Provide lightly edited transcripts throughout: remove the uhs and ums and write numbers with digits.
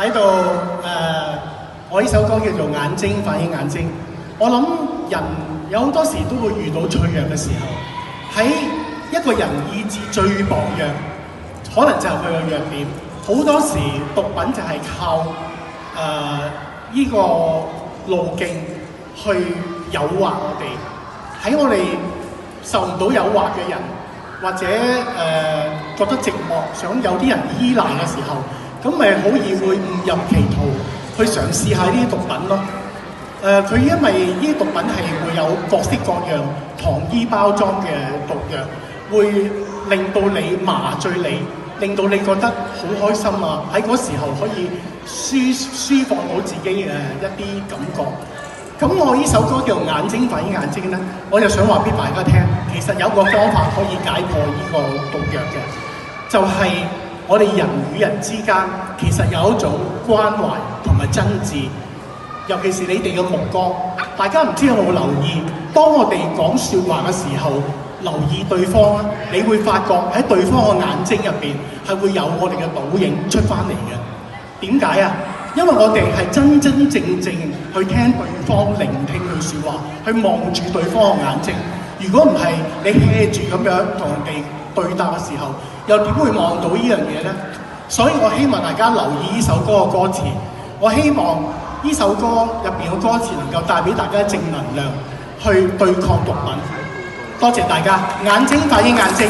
喺度我呢首歌叫做《眼睛反映眼睛》。我諗人有好多時都會遇到脆弱嘅時候，喺一個人意志最薄弱，可能就係佢嘅弱點。好多時毒品就係靠呢個路徑去誘惑我哋，喺我哋受唔到誘惑嘅人，或者覺得寂寞，想有啲人依賴嘅時候，咁咪好易會誤入歧途，去嘗試下呢啲毒品咯。佢因為呢啲毒品係會有各式各樣糖衣包裝嘅毒藥，會令到你麻醉你，令到你覺得好開心啊！喺嗰時候可以舒放到自己嘅一啲感覺。咁我呢首歌叫《眼睛反映眼睛》咧，我就想話俾大家聽，其實有個方法可以解破呢個毒藥嘅，就係我哋人與人之間其實有一種關懷同埋真摯。尤其是你哋嘅目光，大家唔知有冇留意？當我哋講説話嘅時候，留意對方咧，你會發覺喺對方嘅眼睛入邊係會有我哋嘅倒影出翻嚟嘅。點解啊？因為我哋係真真正正去聽對方、聆聽佢説話，去望住對方嘅眼睛。如果唔係，你 hea 住咁樣同人哋對答嘅時候，又點會望到呢樣嘢呢？所以我希望大家留意呢首歌嘅歌詞，我希望呢首歌入邊嘅歌詞能夠帶俾大家正能量，去對抗毒品。多謝大家，眼睛反映眼睛。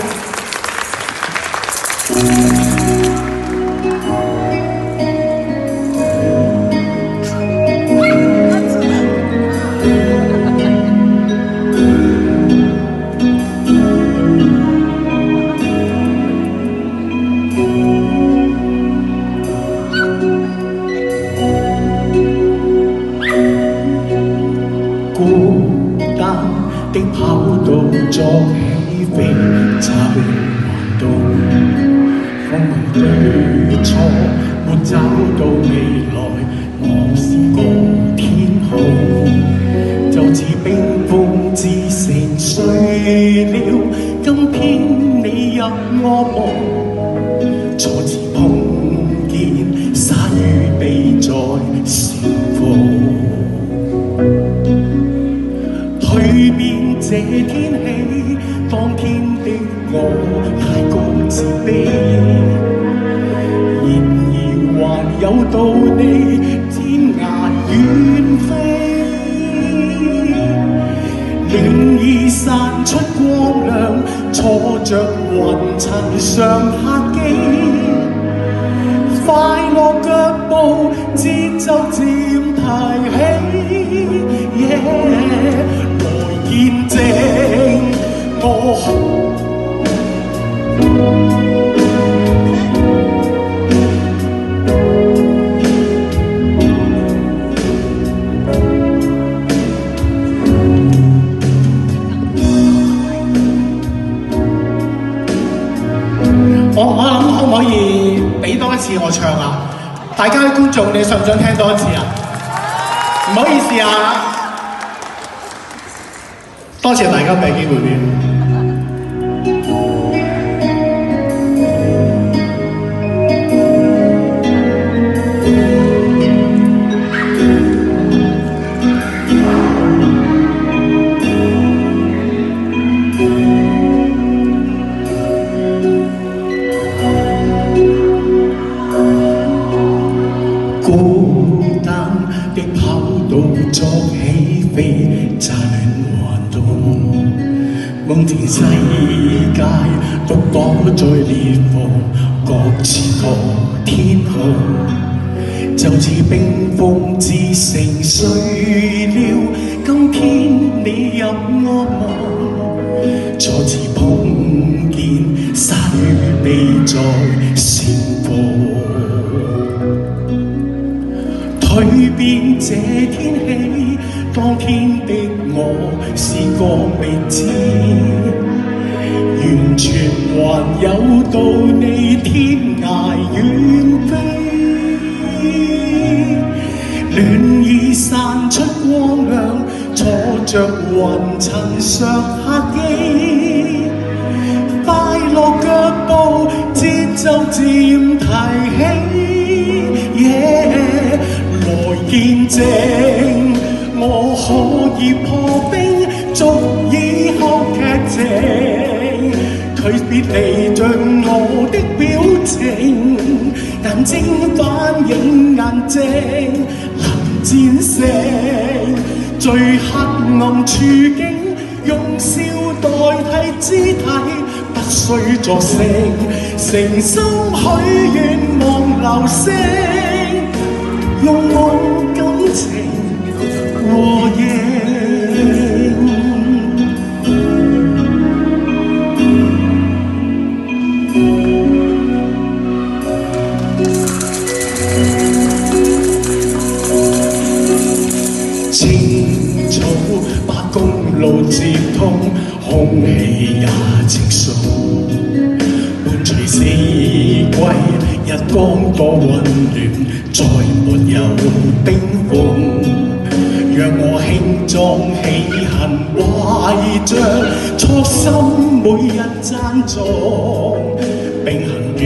的跑道作起飛，差別還到風雲對錯，沒找到未來，我是個天后，就似冰封之城碎了，今天你入我夢，初次碰見鯊魚臂在盛放。蛻變這天氣，當天的我太過自卑，然而還有道理，天涯遠飛，暖意散出光亮，坐着雲層上客機，快樂腳步節奏漸提起。見證我諗可唔可以俾多一次我唱啊？大家觀眾，你想唔想聽多一次啊？唔好意思啊！多謝大家俾機會俾我。孤單的跑道作起飛，乍夢情世界獨躲在裂縫，各自個天后，就似冰封之城碎了，今天你入我夢，初次碰見鯊魚臂在盛放，蛻變這天氣，當天的我是個未知，完全還有道理，天涯遠飛，暖意散出光亮，坐着雲層上客機，快樂腳步節奏漸提起。見證，我可以破冰，足以學劇情。佢別離像我的表情，眼睛反映眼睛，能戰勝最黑暗處境，用笑代替肢體，不需作聲，誠心許願望流星，用我感情和應。青草把公路接通，空氣也直送，伴隨四季，日光多溫暖，再沒有冰封。讓我輕裝喜恨懷着初心，每日讚頌，並行與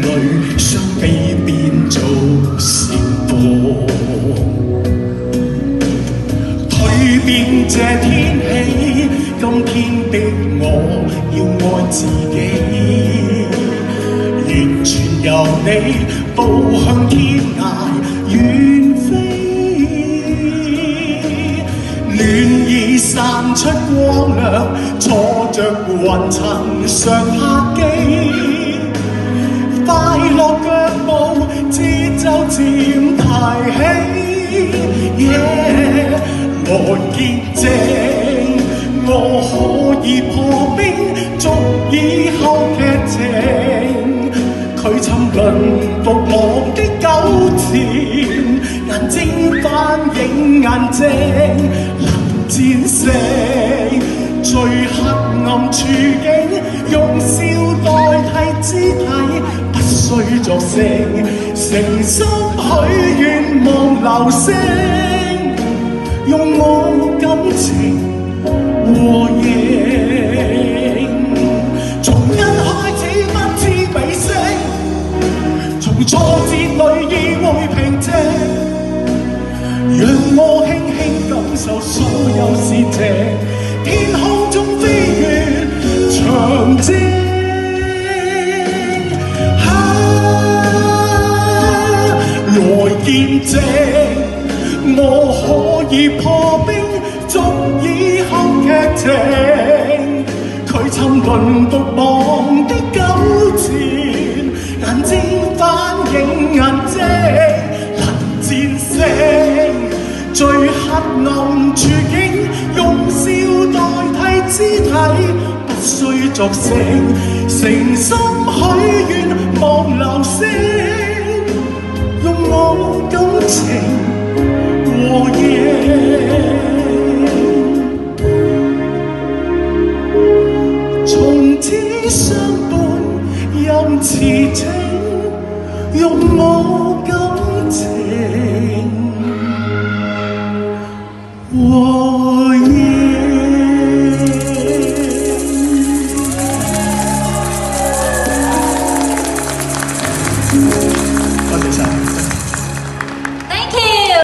淚相比變做善報。蛻變這天氣，今天的我要愛自己，完全由你步向天涯遠飛。暖意散出光亮，坐着雲層上客機，快樂腳步節奏漸提起。來見證，我可以破冰，足以後劇情。佢沉淪獨忙的糾纏，眼睛反映眼睛，能戰勝最黑暗處境，用笑代替肢體，不需作聲，誠心許願望流星。用我感情和應，從一開始不知比聲，從挫折裏已會平靜，讓我輕輕感受所有事情，天空中飛越長征。來見證，我可以破冰，足以後劇情。佢沉淪獨忙的糾纏，眼睛反映眼睛，能戰勝最黑暗處境，用笑代替肢體，不需作聲，誠心許願望流星，用我感情和應，從此相伴任痴情，用我感情和應。